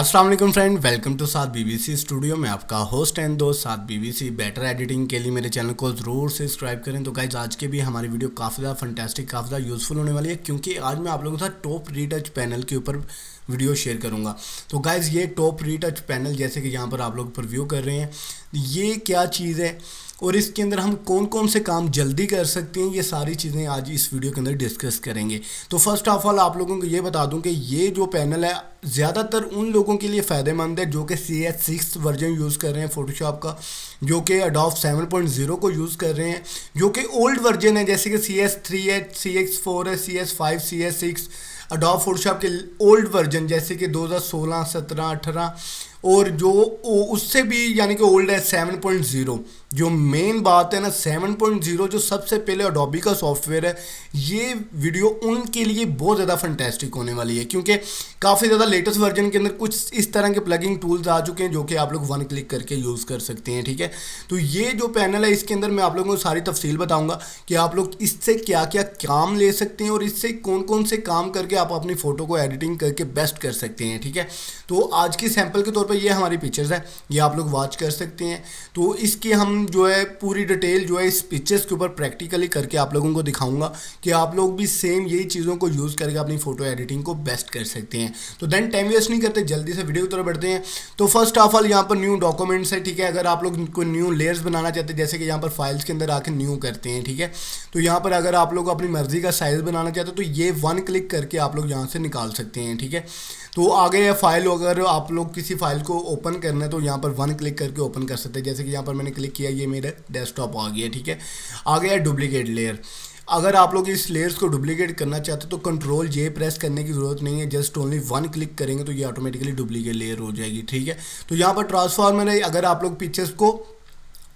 अस्सलाम वालेकुम friend, welcome to साथ बीबीसी स्टूडियो में आपका होस्ट एंड दोस्त साथ बीबीसी। बेटर एडिटिंग के लिए मेरे चैनल को ज़रूर सब्सक्राइब करें। तो गाइज आज के भी हमारी वीडियो काफ़ी ज़्यादा फंटास्टिक, काफ़ी ज़्यादा यूज़फुल होने वाली है, क्योंकि आज मैं आप लोगों के साथ टॉप रीटच पैनल के ऊपर वीडियो शेयर करूंगा। तो गाइज ये टॉप रीटच पैनल जैसे कि यहाँ पर आप लोग प्रीव्यू कर रहे हैं, ये क्या चीज़ है और इसके अंदर हम कौन कौन से काम जल्दी कर सकते हैं, ये सारी चीज़ें आज इस वीडियो के अंदर डिस्कस करेंगे। तो फर्स्ट ऑफ ऑल आप लोगों को ये बता दूं कि ये जो पैनल है ज़्यादातर उन लोगों के लिए फ़ायदेमंद है जो कि CS6 वर्जन यूज़ कर रहे हैं फोटोशॉप का, जो कि एडोब 7.0 को यूज़ कर रहे हैं, जो कि ओल्ड वर्जन है जैसे कि CS3 है, CS4 है, CS5, CS6 एडोब फोटोशॉप के ओल्ड वर्जन जैसे कि 2016, 17, 18 और जो उससे भी यानी कि ओल्ड है 7.0। जो मेन बात है ना 7.0 जो सबसे पहले एडोबी का सॉफ्टवेयर है, ये वीडियो उनके लिए बहुत ज़्यादा फंटेस्टिक होने वाली है, क्योंकि काफ़ी ज़्यादा लेटेस्ट वर्जन के अंदर कुछ इस तरह के प्लगिंग टूल्स आ चुके हैं जो कि आप लोग वन क्लिक करके यूज़ कर सकते हैं। ठीक है, तो ये जो पैनल है इसके अंदर मैं आप लोगों को सारी तफसील बताऊँगा कि आप लोग इससे क्या क्या काम ले सकते हैं और इससे कौन कौन से काम करके आप अपनी फ़ोटो को एडिटिंग करके बेस्ट कर सकते हैं। ठीक है, तो आज की सैंपल के तौर पर ये हमारी पिक्चर्स है, ये आप लोग वॉच कर सकते हैं। तो इसकी हम जो है पूरी डिटेल जो है इस पिक्चर्स के ऊपर प्रैक्टिकली करके आप लोगों को दिखाऊंगा कि आप लोग भी सेम यही चीज़ों को यूज़ करके अपनी फ़ोटो एडिटिंग को बेस्ट कर सकते हैं। तो देन टाइम वेस्ट नहीं करते, जल्दी से वीडियो की तरफ बढ़ते हैं। तो फर्स्ट ऑफ ऑल यहाँ पर न्यू डॉक्यूमेंट्स है। ठीक है, अगर आप लोग कोई न्यू लेयर्स बनाना चाहते हैं जैसे कि यहाँ पर फाइल्स के अंदर आके न्यू करते हैं। ठीक है, तो यहाँ पर अगर आप लोग अपनी मर्जी का साइज़ बनाना चाहते हैं तो ये वन क्लिक करके आप लोग यहाँ से निकाल सकते हैं। ठीक है, तो आगे ये फाइल अगर आप लोग किसी फाइल को ओपन करना है तो यहाँ पर वन क्लिक करके ओपन कर सकते हैं। जैसे कि यहाँ पर मैंने क्लिक किया, ये मेरा डेस्कटॉप आ गया। ठीक है, आ गया डुप्लीकेट लेयर। अगर आप लोग इस लेयर्स को डुप्लीकेट करना चाहते हो तो Ctrl+J प्रेस करने की ज़रूरत नहीं है, जस्ट ओनली वन क्लिक करेंगे तो ये ऑटोमेटिकली डुप्लीकेट लेयर हो जाएगी। ठीक है, तो यहाँ पर ट्रांसफॉर्मर है, अगर आप लोग पिक्चर्स को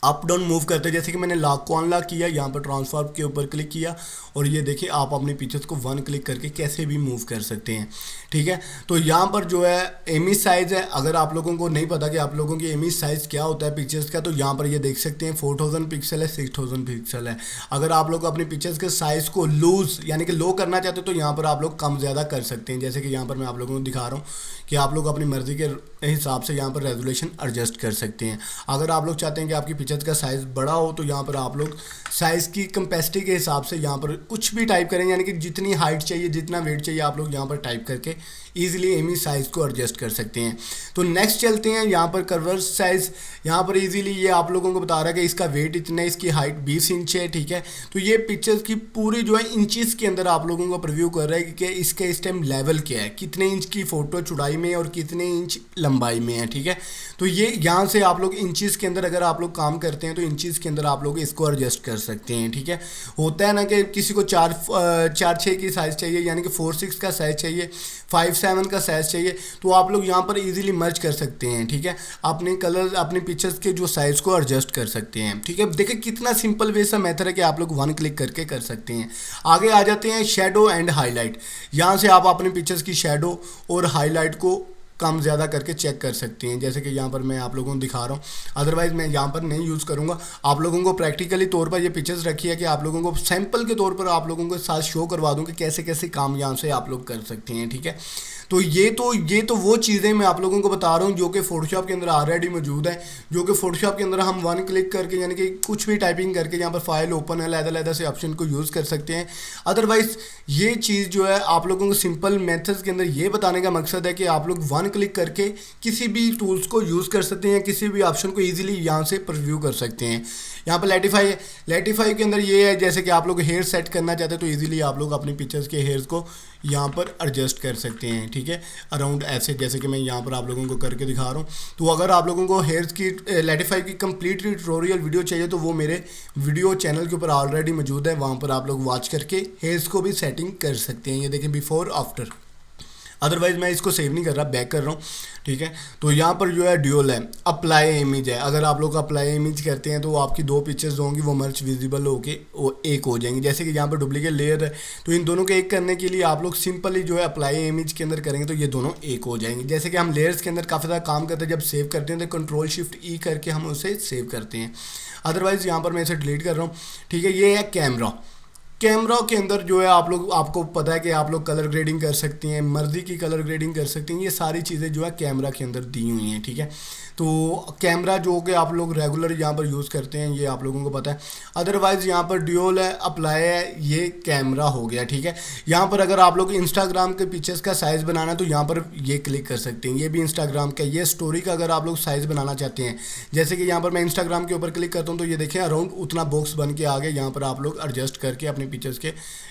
अप डाउन मूव करते हैं, जैसे कि मैंने लॉक को अनलॉक किया, यहाँ पर ट्रांसफॉर्म के ऊपर क्लिक किया और ये देखिए आप अपनी पिक्चर्स को वन क्लिक करके कैसे भी मूव कर सकते हैं। ठीक है, तो यहाँ पर जो है इमेज साइज़ है, अगर आप लोगों को नहीं पता कि आप लोगों की इमेज साइज़ क्या होता है पिक्चर्स का, तो यहाँ पर ये देख सकते हैं 4000 पिक्सल है, 6000 पिक्सल है। अगर आप लोग अपनी पिक्चर्स के साइज़ को लूज़ यानी कि लो करना चाहते हो तो यहाँ पर आप लोग कम ज़्यादा कर सकते हैं। जैसे कि यहाँ पर मैं आप लोगों को दिखा रहा हूँ कि आप लोग अपनी मर्ज़ी के हिसाब से यहाँ पर रेजोल्यूशन एडजस्ट कर सकते हैं। अगर आप लोग चाहते हैं कि आपकी पिक्चर्स का साइज़ बड़ा हो तो यहाँ पर आप लोग साइज़ की कैपेसिटी के हिसाब से यहाँ पर कुछ भी टाइप करेंगे, यानी कि जितनी हाइट चाहिए, जितना वेट चाहिए, आप लोग यहाँ पर टाइप करके ईजिली इमेज साइज़ को एडजस्ट कर सकते हैं। तो नेक्स्ट चलते हैं, यहाँ पर कर्वर साइज़, यहाँ पर इजीली ये आप लोगों को बता रहा है कि इसका वेट इतना है, इसकी हाइट 20 इंच है। ठीक है, तो ये पिक्चर्स की पूरी जो है इंचेस के अंदर आप लोगों को प्रीव्यू कर रहा है कि इसका इस टाइम लेवल क्या है, कितने इंच की फ़ोटो चौड़ाई में और कितने इंच लंबाई में है। ठीक है, तो ये यहाँ से आप लोग इंचेस के अंदर अगर आप लोग काम करते हैं तो इंचेस के अंदर आप लोग इसको एडजस्ट कर सकते हैं। ठीक है, होता है ना कि किसी को 4:6 की साइज़ चाहिए, यानी कि 4:6 का साइज़ चाहिए, 5:7 का साइज़ चाहिए, तो आप लोग यहाँ पर इजीली मर्ज कर सकते हैं। ठीक है, अपने कलर अपने पिक्चर्स के जो साइज़ को एडजस्ट कर सकते हैं। ठीक है, देखिए कितना सिंपल वे सा मेथड है कि आप लोग वन क्लिक करके कर सकते हैं। आगे आ जाते हैं शेडो एंड हाईलाइट। यहाँ से आप अपने पिक्चर्स की शेडो और हाईलाइट को कम ज़्यादा करके चेक कर सकते हैं, जैसे कि यहाँ पर मैं आप लोगों को दिखा रहा हूँ। अदरवाइज़ मैं यहाँ पर नहीं यूज़ करूँगा, आप लोगों को प्रैक्टिकली तौर पर ये पिक्चर्स रखी है कि आप लोगों को सैंपल के तौर पर आप लोगों के साथ शो करवा दूँ कि कैसे कैसे काम यहाँ से आप लोग कर सकते हैं। ठीक है, तो ये तो वो चीज़ें मैं आप लोगों को बता रहा हूँ जो कि फ़ोटोशॉप के अंदर ऑलरेडी मौजूद है, जो कि फ़ोटोशॉप के अंदर हम वन क्लिक करके यानी कि कुछ भी टाइपिंग करके यहाँ पर फाइल ओपन है, अलग-अलग से ऑप्शन को यूज़ कर सकते हैं। अदरवाइज़ ये चीज़ जो है आप लोगों को सिंपल मेथड्स के अंदर ये बताने का मकसद है कि आप लोग वन क्लिक करके किसी भी टूल्स को यूज़ कर सकते हैं, किसी भी ऑप्शन को ईजिली यहाँ से प्रीव्यू कर सकते हैं। यहाँ पर लेटिफाई है, लेटिफाई के अंदर ये है जैसे कि आप लोग हेयर सेट करना चाहते हैं तो ईजिली आप लोग अपनी पिक्चर्स के हेयर्स को यहाँ पर एडजस्ट कर सकते हैं। ठीक है, अराउंड ऐसे जैसे कि मैं यहाँ पर आप लोगों को करके दिखा रहा हूँ। तो अगर आप लोगों को हेयर्स की लेटिफाई की कंप्लीट ट्यूटोरियल वीडियो चाहिए तो वो मेरे वीडियो चैनल के ऊपर ऑलरेडी मौजूद है, वहाँ पर आप लोग वॉच करके हेयर्स को भी सेटिंग कर सकते हैं। ये देखें बिफोर आफ्टर। अदरवाइज़ मैं इसको सेव नहीं कर रहा, बैक कर रहा हूँ। ठीक है, तो यहाँ पर जो है ड्यूल है, अप्लाई इमेज है। अगर आप लोग अप्लाई इमेज करते हैं तो आपकी दो पिक्चर्स होंगी वो मर्ज विजिबल होके वो एक हो जाएंगी। जैसे कि यहाँ पर डुप्लीकेट लेयर है तो इन दोनों को एक करने के लिए आप लोग सिंपली जो है अप्लाई इमेज के अंदर करेंगे तो ये दोनों एक हो जाएंगे। जैसे कि हम लेयर्स के अंदर काफ़ी ज़्यादा काम करते हैं, जब सेव करते हैं तो Ctrl+Shift+E करके हम उसे सेव करते हैं। अदरवाइज़ यहाँ पर मैं इसे डिलीट कर रहा हूँ। ठीक है, ये है कैमरा। कैमरा के अंदर जो है आपको पता है कि आप लोग कलर ग्रेडिंग कर सकती हैं, मर्ज़ी की कलर ग्रेडिंग कर सकती हैं। ये सारी चीज़ें जो है कैमरा के अंदर दी हुई हैं, ठीक है। तो कैमरा जो कि आप लोग रेगुलर यहाँ पर यूज़ करते हैं, ये आप लोगों को पता है। अदरवाइज़ यहाँ पर ड्यूल है, अप्लाई है, ये कैमरा हो गया, ठीक है। यहाँ पर अगर आप लोग इंस्टाग्राम के पिक्चर्स का साइज़ बनाना है तो यहाँ पर ये क्लिक कर सकते हैं। ये भी इंस्टाग्राम का, ये स्टोरी का अगर आप लोग साइज़ बनाना चाहते हैं, जैसे कि यहाँ पर मैं इंस्टाग्राम के ऊपर क्लिक करता हूँ तो ये देखें अराउंड उतना बॉक्स बन के आ गया। यहाँ पर आप लोग एडजस्ट करके अपने पिक्चर्स के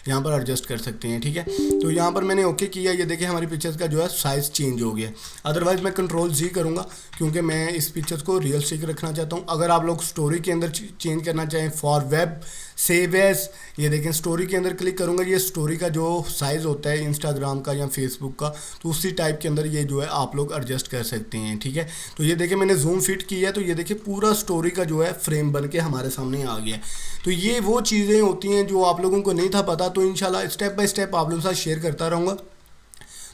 यहाँ पर एडजस्ट कर सकते हैं, ठीक है। तो यहाँ पर मैंने ओके किया, ये देखिए हमारी पिक्चर्स का जो है साइज़ चेंज हो गया। अदरवाइज़ मैं Ctrl+G करूँगा क्योंकि मैं इस पिक्चर्स को रियलिस्टिक रखना चाहता हूँ। अगर आप लोग स्टोरी के अंदर चेंज करना चाहें, फॉर वेब सेव एज, ये देखें स्टोरी के अंदर क्लिक करूँगा, ये स्टोरी का जो साइज़ होता है इंस्टाग्राम का या फेसबुक का, तो उसी टाइप के अंदर ये जो है आप लोग एडजस्ट कर सकते हैं, ठीक है। तो ये देखिए मैंने जूम फिट किया है तो ये देखिए पूरा स्टोरी का जो है फ्रेम बन के हमारे सामने आ गया। तो ये वो चीज़ें होती हैं जो आप लोगों को नहीं था पता, तो इंशाल्लाह स्टेप बाय स्टेप आप लोगों के साथ शेयर करता रहूँगा।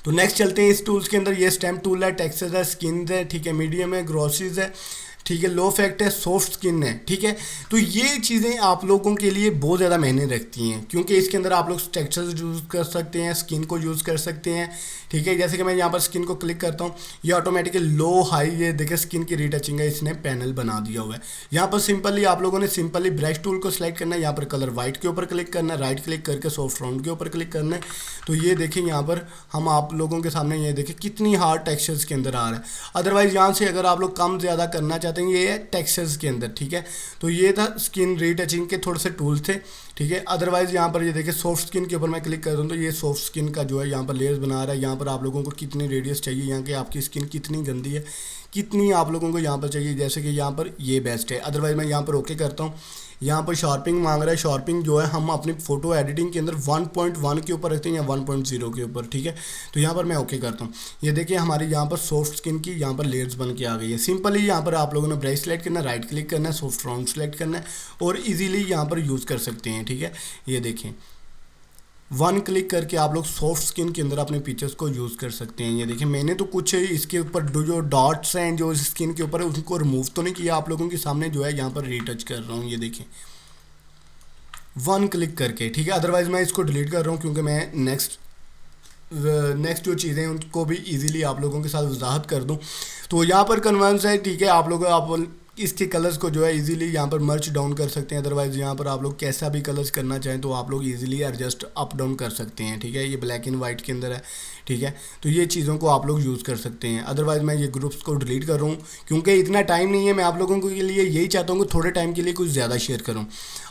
तो नेक्स्ट चलते हैं इस टूल्स के अंदर। ये स्टैम्प टूल है, टेक्सचर है, स्किन है, ठीक है, मीडियम है, ग्रॉसरीज है, ठीक है, लो फैक्ट है, सॉफ्ट स्किन है, ठीक है। तो ये चीज़ें आप लोगों के लिए बहुत ज़्यादा मायने रखती हैं क्योंकि इसके अंदर आप लोग टेक्सचर यूज़ कर सकते हैं, स्किन को यूज़ कर सकते हैं, ठीक है। जैसे कि मैं यहाँ पर स्किन को क्लिक करता हूँ, ये ऑटोमेटिकली लो हाई, ये देखिए स्किन की रीटचिंग है, इसने पैनल बना दिया हुआ है। यहाँ पर सिंपली आप लोगों ने सिंपली ब्रश टूल को सिलेक्ट करना है, यहाँ पर कलर वाइट के ऊपर क्लिक करना है, राइट क्लिक करके सॉफ्ट राउंड के ऊपर क्लिक करना है। तो ये देखें यहाँ पर हम आप लोगों के सामने ये देखें कितनी हार्ड टेक्सचर्स के अंदर आ रहा है। अदरवाइज़ यहाँ से अगर आप लोग कम ज़्यादा करना चाहते हैं, ये है टेक्सचर्स के अंदर, ठीक है। तो ये था स्किन रीटचिंग के थोड़े से टूल थे, ठीक है। अदरवाइज़ यहाँ पर ये देखिए सॉफ्ट स्किन के ऊपर मैं क्लिक कर दूँ तो ये सॉफ्ट स्किन का जो है यहाँ पर लेयर्स बना रहा है। यहाँ पर आप लोगों को कितनी रेडियस चाहिए, यहाँ की आपकी स्किन कितनी गंदी है, कितनी आप लोगों को यहाँ पर चाहिए, जैसे कि यहाँ पर ये बेस्ट है। अदरवाइज़ मैं यहाँ पर ओके करता हूँ। यहाँ पर शार्पिंग मांग रहा है, शार्पिंग जो है हम अपनी फ़ोटो एडिटिंग के अंदर 1.1 के ऊपर रखते हैं या 1.0 के ऊपर, ठीक है। तो यहाँ पर मैं ओके करता हूँ। ये देखिए हमारी यहाँ पर सॉफ्ट स्किन की यहाँ पर लेयर्स बन के आ गई है। सिंपली यहाँ पर आप लोगों ने ब्रश सेलेक्ट करना है, राइट क्लिक करना है, सॉफ्ट राउंड सेलेक्ट करना है और ईजिली यहाँ पर यूज़ कर सकते हैं, ठीक है। ये देखें वन क्लिक करके आप लोग सॉफ्ट स्किन के अंदर अपने पिक्चर्स को यूज़ कर सकते हैं। ये देखिए मैंने तो कुछ इसके ऊपर जो डॉट्स हैं जो स्किन के ऊपर है उनको रिमूव तो नहीं किया, आप लोगों के सामने जो है यहाँ पर रीटच कर रहा हूँ। ये देखें वन क्लिक करके, ठीक है। अदरवाइज़ मैं इसको डिलीट कर रहा हूँ क्योंकि मैं नेक्स्ट जो चीज़ें हैं उनको भी इजीली आप लोगों के साथ वजाहत कर दूँ। तो यहाँ पर कन्वर्स है, ठीक है। आप लोग इसके कलर्स को जो है इजीली यहाँ पर मर्च डाउन कर सकते हैं। अदरवाइज़ यहाँ पर आप लोग कैसा भी कलर्स करना चाहें तो आप लोग इजीली एडजस्ट अप डाउन कर सकते हैं, ठीक है। ये ब्लैक एंड वाइट के अंदर है, ठीक है। तो ये चीज़ों को आप लोग यूज़ कर सकते हैं। अदरवाइज़ मैं ये ग्रुप्स को डिलीट कर रहा हूँ क्योंकि इतना टाइम नहीं है। मैं आप लोगों के लिए यही चाहता हूँ कि थोड़े टाइम के लिए कुछ ज़्यादा शेयर करूँ।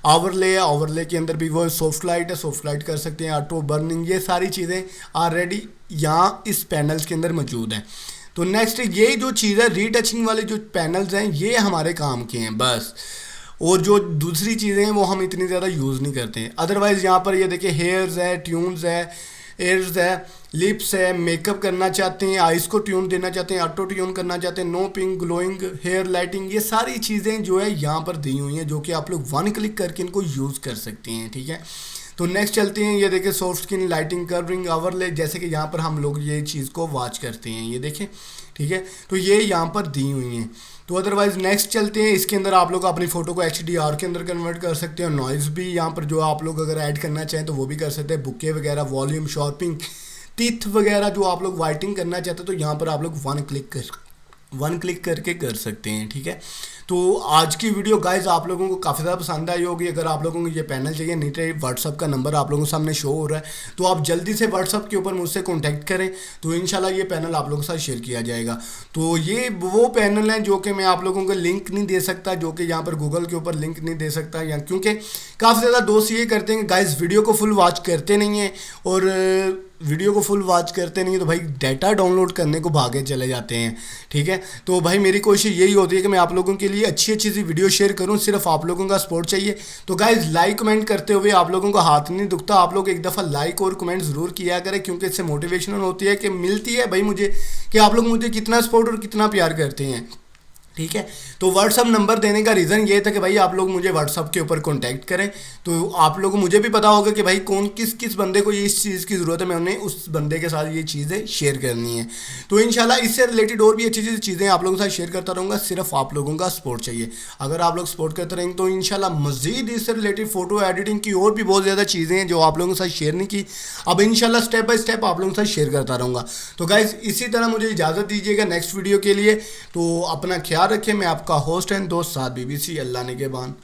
ओवरले है, ओवरले के अंदर भी वो सॉफ्ट लाइट है, सॉफ्ट लाइट कर सकते हैं, ऑटो बर्निंग, ये सारी चीज़ें ऑलरेडी यहाँ इस पैनल्स के अंदर मौजूद हैं। तो नेक्स्ट ये जो चीज़ है रीटचिंग वाले जो पैनल्स हैं ये हमारे काम के हैं बस, और जो दूसरी चीज़ें हैं वो हम इतनी ज़्यादा यूज़ नहीं करते हैं। अदरवाइज़ यहाँ पर ये देखिए हेयर्स है, ट्यून्स है, एयर्स है, लिप्स है, मेकअप करना चाहते हैं, आइज़ को ट्यून देना चाहते हैं, ऑटो ट्यून करना चाहते हैं, no pink, glowing, hair lighting, ये सारी चीज़ें जो है यहाँ पर दी हुई हैं जो कि आप लोग वन क्लिक करके इनको यूज़ कर सकते हैं, ठीक है। तो नेक्स्ट चलते हैं। ये देखिए soft skin, lighting, curving, overlay, जैसे कि यहाँ पर हम लोग ये चीज़ को वॉच करते हैं, ये देखें, ठीक है। तो ये यहाँ पर दी हुई हैं। तो अदरवाइज़ नेक्स्ट चलते हैं। इसके अंदर आप लोग अपनी फ़ोटो को HDR के अंदर कन्वर्ट कर सकते हैं। नॉइज़ भी यहाँ पर जो आप लोग अगर ऐड करना चाहें तो वो भी कर सकते हैं। बुके वगैरह, वॉल्यूम, शार्पिंग, टिथ वगैरह जो आप लोग वाइटिंग करना चाहते हैं तो यहाँ पर आप लोग वन क्लिक करके कर सकते हैं, ठीक है। तो आज की वीडियो गाइज आप लोगों को काफ़ी ज़्यादा पसंद आई होगी। अगर आप लोगों को ये पैनल चाहिए, नीचे व्हाट्सअप का नंबर आप लोगों के सामने शो हो रहा है, तो आप जल्दी से व्हाट्सअप के ऊपर मुझसे कांटेक्ट करें तो इंशाल्लाह ये पैनल आप लोगों के साथ शेयर किया जाएगा। तो ये वो पैनल है जो कि मैं आप लोगों को लिंक नहीं दे सकता, जो कि यहाँ पर गूगल के ऊपर लिंक नहीं दे सकता, या क्योंकि काफ़ी ज़्यादा दोस्त ये करते हैं गाइज वीडियो को फुल वॉच करते नहीं हैं, और वीडियो को फुल वॉच करते नहीं तो भाई डाटा डाउनलोड करने को भागे चले जाते हैं, ठीक है। तो भाई मेरी कोशिश यही होती है कि मैं आप लोगों के लिए अच्छी अच्छी सी वीडियो शेयर करूं, सिर्फ आप लोगों का सपोर्ट चाहिए। तो गाइज लाइक कमेंट करते हुए आप लोगों का हाथ नहीं दुखता, आप लोग एक दफ़ा लाइक और कमेंट ज़रूर किया करें क्योंकि इससे मोटिवेशनल होती है कि मिलती है भाई मुझे कि आप लोग मुझे कितना सपोर्ट और कितना प्यार करते हैं। ठीक है। तो व्हाट्सअप नंबर देने का रीज़न ये था कि भाई आप लोग मुझे व्हाट्सअप के ऊपर कांटेक्ट करें, तो आप लोगों को मुझे भी पता होगा कि भाई कौन किस किस बंदे को ये इस चीज़ की ज़रूरत है, मैं उन्हें उस बंदे के साथ ये चीज़ें शेयर करनी है। तो इंशाल्लाह इससे रिलेटेड और भी अच्छी अच्छी चीज़ें आप लोगों के साथ शेयर करता रहूँगा, सिर्फ आप लोगों का सपोर्ट चाहिए। अगर आप लोग सपोर्ट करते रहेंगे तो इंशाल्लाह मज़ीद इससे रिलेटेड फ़ोटो एडिटिंग की और भी बहुत ज़्यादा चीज़ें हैं जो आप लोगों के साथ शेयर नहीं की, अब इंशाल्लाह स्टेप बाय स्टेप आप लोगों के साथ शेयर करता रहूँगा। तो गाइज़ इसी तरह मुझे इजाज़त दीजिएगा नेक्स्ट वीडियो के लिए। तो अपना ख्याल रखें, मैं आपका होस्ट एंड दोस्त साद बीबीसी, अल्लाह ने के बान।